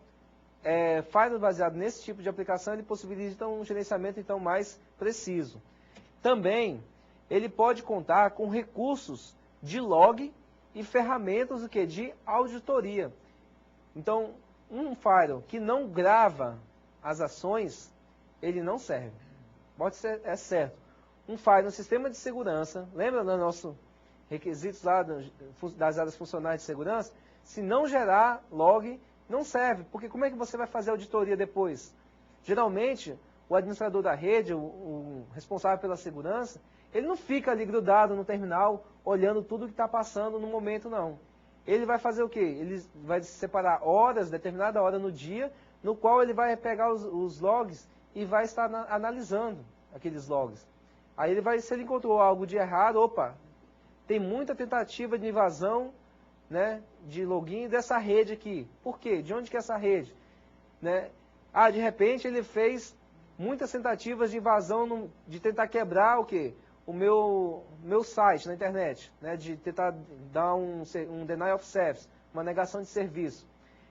firewall baseado nesse tipo de aplicação, ele possibilita um gerenciamento então mais preciso. Também, ele pode contar com recursos de log e ferramentas de auditoria. Então, um firewall que não grava as ações, ele não serve. Pode ser, certo. Um firewall no sistema de segurança, lembra dos nossos requisitos lá das áreas funcionais de segurança? Se não gerar log, não serve, porque como é que você vai fazer auditoria depois? Geralmente, o administrador da rede, o responsável pela segurança, ele não fica ali grudado no terminal, olhando tudo que está passando no momento, não. Ele vai fazer o quê? Ele vai separar horas, determinada hora no dia, no qual ele vai pegar os logs e vai estar analisando aqueles logs. Aí ele vai, se ele encontrou algo de errado, opa, tem muita tentativa de invasão, né, de login dessa rede aqui. Por quê? De onde que é essa rede? Né? De repente ele fez muitas tentativas de invasão, de tentar quebrar o quê? O meu site na internet, né, de tentar dar um denial of service, uma negação de serviço.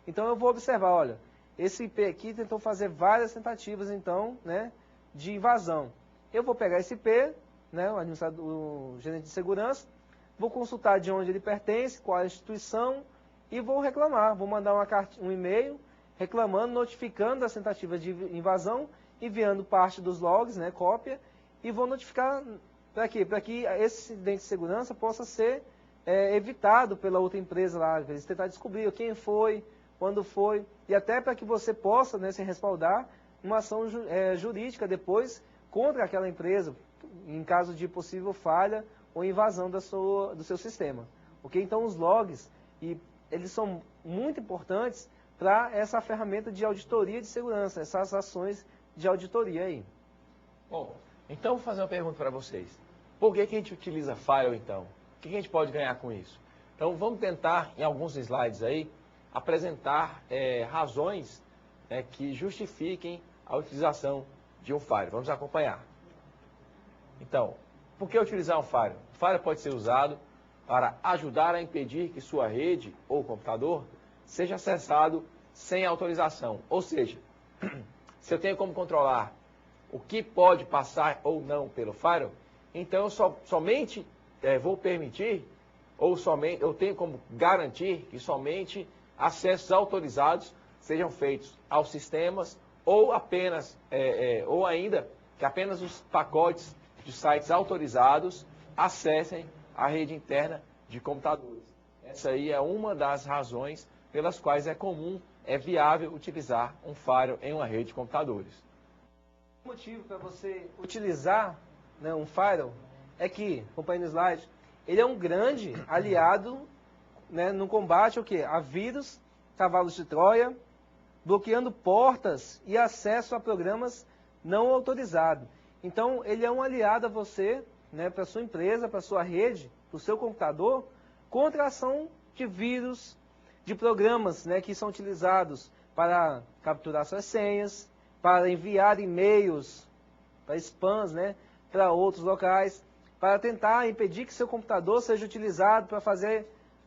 Então eu vou observar, olha, esse IP aqui tentou fazer várias tentativas, então, né, de invasão. Eu vou pegar esse IP, né, o gerente de segurança, vou consultar de onde ele pertence, qual é a instituição, e vou reclamar. Vou mandar um e-mail reclamando, notificando as tentativas de invasão, enviando parte dos logs, né, cópia, e vou notificar para quê? Para que esse incidente de segurança possa ser evitado pela outra empresa lá, às vezes tentar descobrir quem foi, quando foi, e até para que você possa, né, se respaldar uma ação jurídica depois contra aquela empresa, em caso de possível falha ou invasão do seu sistema. Okay? Então os logs, eles são muito importantes para essa ferramenta de auditoria de segurança, essas ações de auditoria aí. Bom, então vou fazer uma pergunta para vocês. Por que a gente utiliza firewall então? O que a gente pode ganhar com isso? Então vamos tentar, em alguns slides aí, apresentar razões que justifiquem a utilização de um firewall. Vamos acompanhar. Então, por que utilizar um firewall? O firewall pode ser usado para ajudar a impedir que sua rede ou computador seja acessado sem autorização. Ou seja, se eu tenho como controlar o que pode passar ou não pelo firewall, então eu somente vou permitir, ou somente eu tenho como garantir que somente acessos autorizados sejam feitos aos sistemas, ou apenas, ou ainda que apenas os pacotes de sites autorizados acessem a rede interna de computadores. Essa aí é uma das razões pelas quais é viável utilizar um firewall em uma rede de computadores. O motivo para você utilizar, né, um firewall é que, acompanhando o slide, ele é um grande aliado, né, no combate a vírus, cavalos de Troia, bloqueando portas e acesso a programas não autorizados. Então, ele é um aliado a você, né, para a sua empresa, para a sua rede, para o seu computador, contra a ação de vírus, de programas, né, que são utilizados para capturar suas senhas, para enviar e-mails para spams, né, para outros locais, para tentar impedir que seu computador seja utilizado para fazer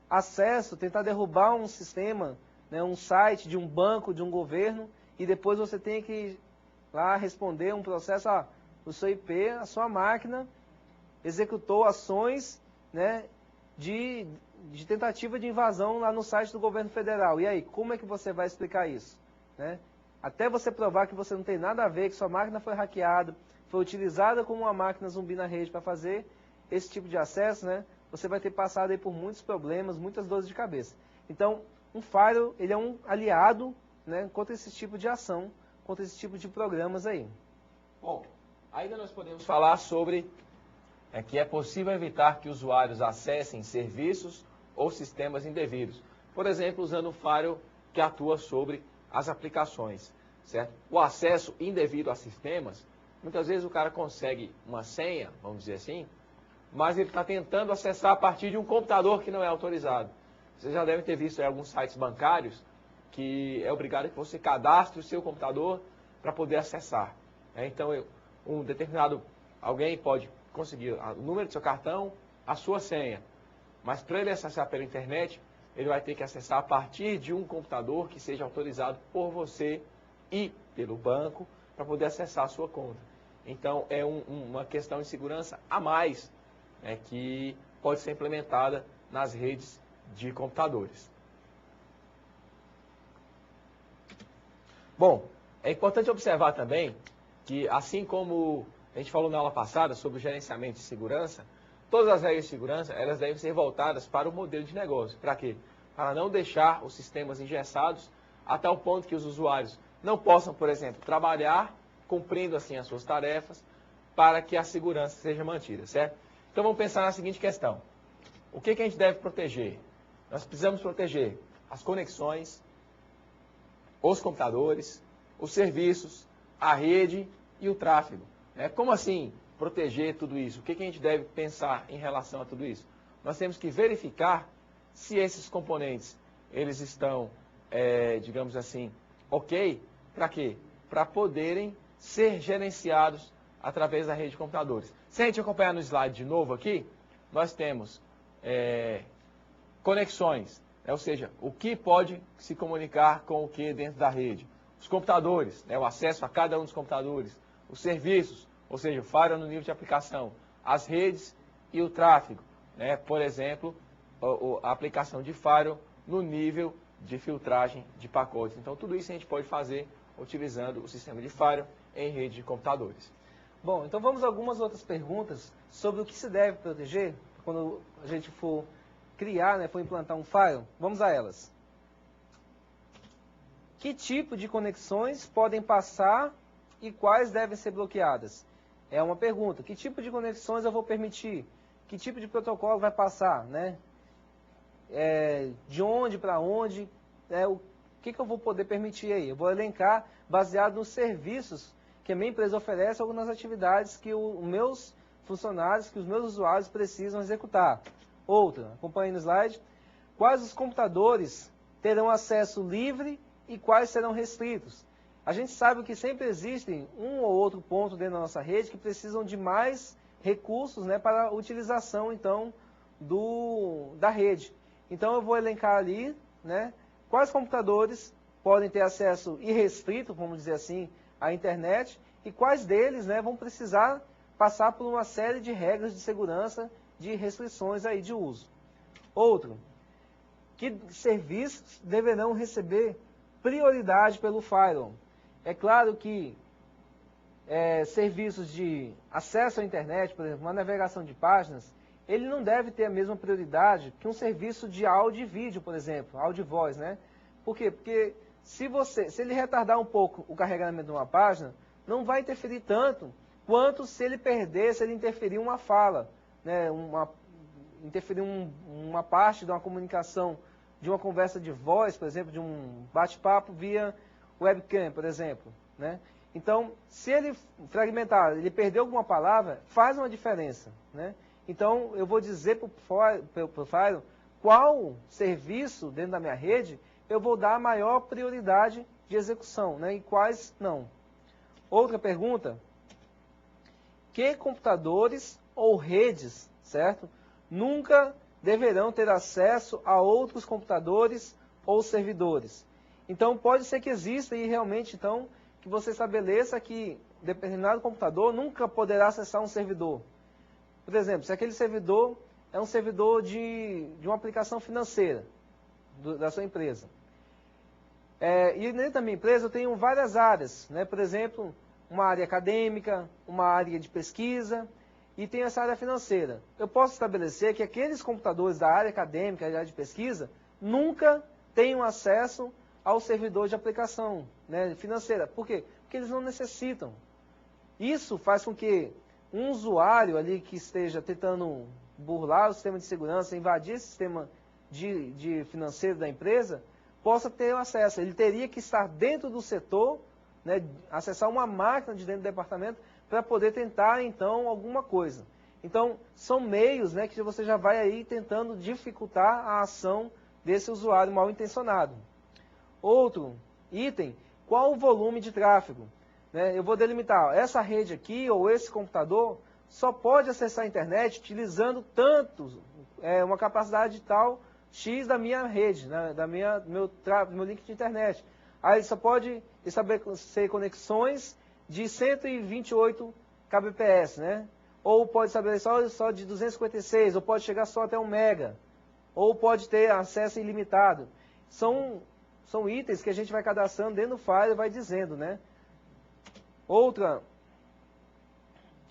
acesso, tentar derrubar um sistema né, um site de um banco, de um governo, e depois você tem que lá responder um processo, o seu IP, a sua máquina executou ações, né, de tentativa de invasão lá no site do governo federal. E aí, como é que você vai explicar isso? Né? Até você provar que você não tem nada a ver, que sua máquina foi hackeada, foi utilizada como uma máquina zumbi na rede para fazer esse tipo de acesso, né, você vai ter passado aí por muitos problemas, muitas dores de cabeça. Então, um firewall, ele é um aliado, né, contra esse tipo de ação, contra esse tipo de programas aí. Bom, ainda nós podemos falar sobre que é possível evitar que usuários acessem serviços ou sistemas indevidos. Por exemplo, usando o firewall que atua sobre as aplicações, certo? O acesso indevido a sistemas, muitas vezes o cara consegue uma senha, vamos dizer assim, mas ele está tentando acessar a partir de um computador que não é autorizado. Vocês já devem ter visto aí alguns sites bancários que é obrigado que você cadastre o seu computador para poder acessar. Então, um determinado alguém pode conseguir o número do seu cartão, a sua senha, mas para ele acessar pela internet, ele vai ter que acessar a partir de um computador que seja autorizado por você e pelo banco para poder acessar a sua conta. Então, é uma questão de segurança a mais, né, que pode ser implementada nas redes de computadores. Bom, é importante observar também que, assim como a gente falou na aula passada sobre o gerenciamento de segurança, todas as regras de segurança elas devem ser voltadas para o modelo de negócio. Para quê? Para não deixar os sistemas engessados a tal ponto que os usuários não possam, por exemplo, trabalhar cumprindo assim as suas tarefas para que a segurança seja mantida, certo? Então vamos pensar na seguinte questão. O que a gente deve proteger? Nós precisamos proteger as conexões, os computadores, os serviços, a rede e o tráfego. Como assim proteger tudo isso? O que a gente deve pensar em relação a tudo isso? Nós temos que verificar se esses componentes eles estão, digamos assim, ok. Para quê? Para poderem ser gerenciados através da rede de computadores. Se a gente acompanhar no slide de novo aqui, nós temos conexões, ou seja, o que pode se comunicar com o que dentro da rede. Os computadores, o acesso a cada um dos computadores. Os serviços, ou seja, o firewall no nível de aplicação. As redes e o tráfego. Por exemplo, a aplicação de firewall no nível de filtragem de pacotes. Então, tudo isso a gente pode fazer utilizando o sistema de firewall em rede de computadores. Bom, então vamos a algumas outras perguntas sobre o que se deve proteger quando a gente for criar, for implantar um firewall. Vamos a elas. Que tipo de conexões podem passar e quais devem ser bloqueadas? É uma pergunta. Que tipo de conexões eu vou permitir? Que tipo de protocolo vai passar? De onde para onde? O que eu vou poder permitir aí? Eu vou elencar baseado nos serviços que a minha empresa oferece ou nas atividades que os meus funcionários, que os meus usuários precisam executar. Outra, acompanhe no slide. Quais os computadores terão acesso livre e quais serão restritos? A gente sabe que sempre existem um ou outro ponto dentro da nossa rede que precisam de mais recursos para a utilização, então, da rede. Então, eu vou elencar ali, quais computadores podem ter acesso irrestrito, vamos dizer assim, à internet, e quais deles vão precisar passar por uma série de regras de segurança, de restrições aí de uso. Outro, que serviços deverão receber prioridade pelo firewall? É claro que serviços de acesso à internet, por exemplo, uma navegação de páginas, ele não deve ter a mesma prioridade que um serviço de áudio e vídeo, por exemplo, áudio e voz, Por quê? Porque se ele retardar um pouco o carregamento de uma página, não vai interferir tanto quanto se ele interferir uma fala, interferir uma parte de uma comunicação, de uma conversa de voz, por exemplo, de um bate-papo via webcam, por exemplo. Então, se ele fragmentar, ele perder alguma palavra, faz uma diferença. Então, eu vou dizer para o firewall qual serviço dentro da minha rede eu vou dar a maior prioridade de execução, e quais não. Outra pergunta, que computadores ou redes, certo? Nunca deverão ter acesso a outros computadores ou servidores. Então, pode ser que exista e realmente, então, que você estabeleça que determinado computador nunca poderá acessar um servidor. Por exemplo, se aquele servidor é um servidor de uma aplicação financeira da sua empresa. E dentro da minha empresa eu tenho várias áreas, né? Por exemplo, uma área acadêmica, uma área de pesquisa e tenho essa área financeira. Eu posso estabelecer que aqueles computadores da área acadêmica e da área de pesquisa nunca tenham acesso ao servidor de aplicação, né, financeira. Por quê? Porque eles não necessitam. Isso faz com que um usuário ali que esteja tentando burlar o sistema de segurança, invadir esse sistema de financeiro da empresa, possa ter acesso. Ele teria que estar dentro do setor, né, acessar uma máquina de dentro do departamento para poder tentar, então, alguma coisa. Então, são meios, né, que você já vai aí tentando dificultar a ação desse usuário mal intencionado. Outro item, qual o volume de tráfego? Né, eu vou delimitar, essa rede aqui ou esse computador só pode acessar a internet utilizando uma capacidade tal X da minha rede, né, meu link de internet. Aí ele só pode estabelecer conexões de 128 kbps, né? Ou pode estabelecer só de 256, ou pode chegar só até 1 mega, ou pode ter acesso ilimitado. São itens que a gente vai cadastrando dentro do file e vai dizendo, né?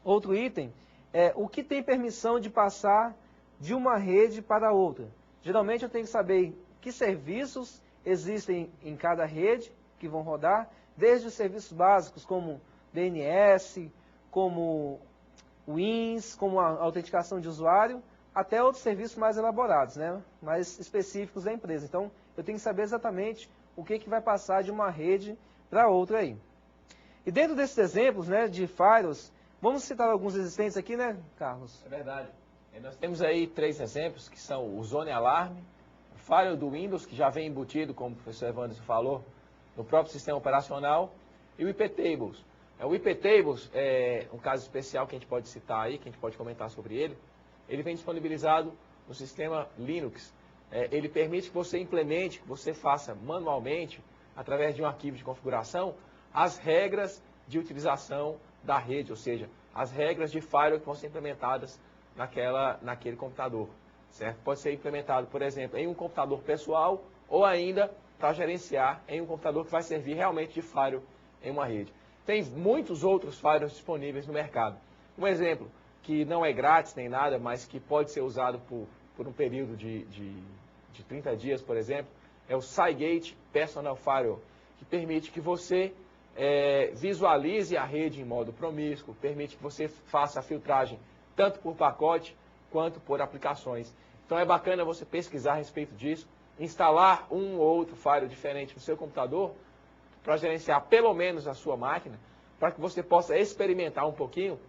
Outro item é o que tem permissão de passar de uma rede para outra. Geralmente eu tenho que saber que serviços existem em cada rede que vão rodar, desde os serviços básicos como DNS, como WINS, como a autenticação de usuário, até outros serviços mais elaborados, né? Mais específicos da empresa. Então, eu tenho que saber exatamente o que vai passar de uma rede para outra aí. E dentro desses exemplos, né, de firewalls, vamos citar alguns existentes aqui, né, Carlos? É verdade. Nós temos aí 3 exemplos, que são o Zone Alarm, o Firewall do Windows, que já vem embutido, como o professor Evandro falou, no próprio sistema operacional, e o IP Tables. O IP Tables é um caso especial que a gente pode citar aí, que a gente pode comentar sobre ele. Ele vem disponibilizado no sistema Linux. Ele permite que você implemente, que você faça manualmente, através de um arquivo de configuração, as regras de utilização da rede, ou seja, as regras de firewall que vão ser implementadas naquele computador. Certo? Pode ser implementado, por exemplo, em um computador pessoal ou ainda para gerenciar em um computador que vai servir realmente de firewall em uma rede. Tem muitos outros firewalls disponíveis no mercado. Um exemplo que não é grátis nem nada, mas que pode ser usado por um período de 30 dias, por exemplo, é o Cygate Personal Firewall, que permite que você visualize a rede em modo promíscuo, permite que você faça a filtragem tanto por pacote quanto por aplicações. Então é bacana você pesquisar a respeito disso, instalar um ou outro firewall diferente no seu computador para gerenciar pelo menos a sua máquina, para que você possa experimentar um pouquinho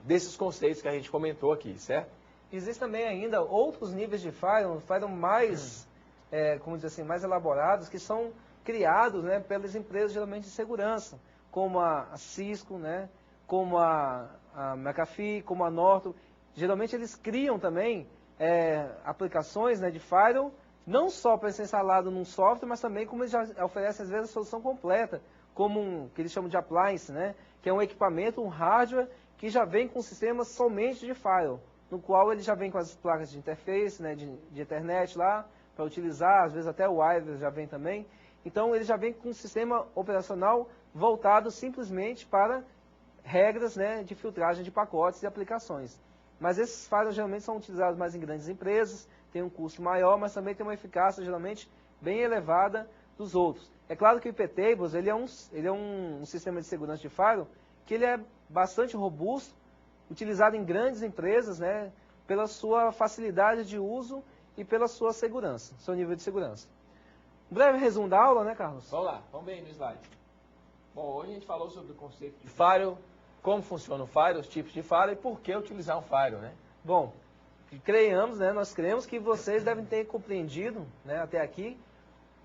desses conceitos que a gente comentou aqui, certo? Existem também ainda outros níveis de firewall mais, como dizer assim, mais elaborados, que são criados, né, pelas empresas geralmente de segurança, como a Cisco, né, como a McAfee, como a Norton. Geralmente eles criam também aplicações, né, de firewall, não só para ser instalado num software, mas também como eles já oferecem às vezes a solução completa, como que eles chamam de appliance, né, que é um equipamento, um hardware que já vem com um sistema somente de firewall, no qual ele já vem com as placas de interface, né, de internet lá, para utilizar, às vezes até o wireless já vem também. Então ele já vem com um sistema operacional voltado simplesmente para regras, né, de filtragem de pacotes e aplicações. Mas esses firewalls geralmente são utilizados mais em grandes empresas, tem um custo maior, mas também tem uma eficácia geralmente bem elevada dos outros. É claro que o IP Tables ele é um sistema de segurança de firewall que ele é bastante robusto, utilizado em grandes empresas, né, pela sua facilidade de uso e pela sua segurança, seu nível de segurança. Um breve resumo da aula, né, Carlos? Vamos lá, vamos bem no slide. Bom, hoje a gente falou sobre o conceito de firewall, como funciona o firewall, os tipos de firewall e por que utilizar um firewall, né? Bom, nós cremos que vocês devem ter compreendido, né, até aqui,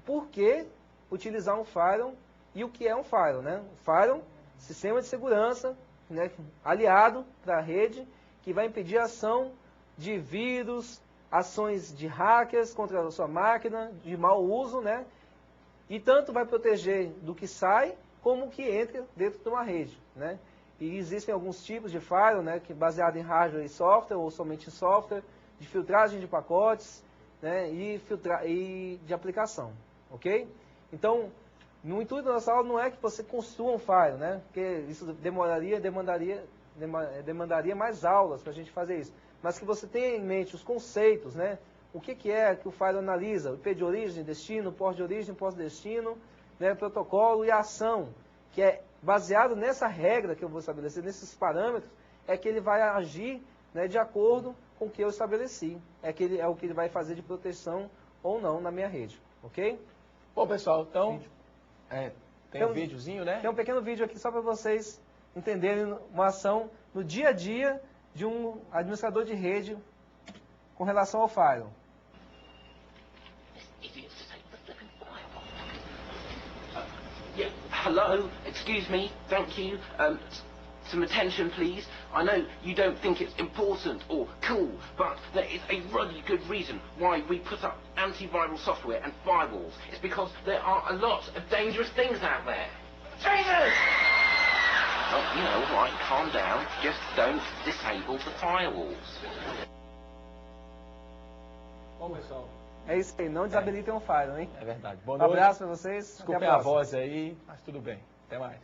por que utilizar um firewall e o que é um firewall, né? O firewall, sistema de segurança, né, aliado para a rede, que vai impedir a ação de vírus, ações de hackers contra a sua máquina, de mau uso, né? E tanto vai proteger do que sai, como que entra dentro de uma rede, né? E existem alguns tipos de firewall, né, que é baseado em hardware e software, ou somente em software, de filtragem de pacotes, né, e de aplicação, ok? Então, no intuito da nossa aula não é que você construa um firewall, né, porque isso demandaria mais aulas para a gente fazer isso, mas que você tenha em mente os conceitos, né, o que é que o firewall analisa, o IP de origem, destino, porta de origem, porta de destino, né, protocolo e ação, que é baseado nessa regra que eu vou estabelecer, nesses parâmetros, é que ele vai agir, né, de acordo com o que eu estabeleci. É o que ele vai fazer de proteção ou não na minha rede, ok? Bom, pessoal, então, tem um videozinho, né? Tem um pequeno vídeo aqui só para vocês entenderem uma ação no dia a dia de um administrador de rede com relação ao firewall. Yeah, hello, excuse me, thank you, some attention please. I know you don't think it's important or cool, but there is a really good reason why we put up antiviral software and firewalls. It's because there are a lot of dangerous things out there. Jesus! Oh, you know, right, calm down, just don't disable the firewalls. Bom, pessoal. É isso aí, não desabilitem o firewall, hein? É verdade. Boa Um noite. abraço para vocês. Desculpem até a a próxima. voz aí, mas tudo bem. Até mais.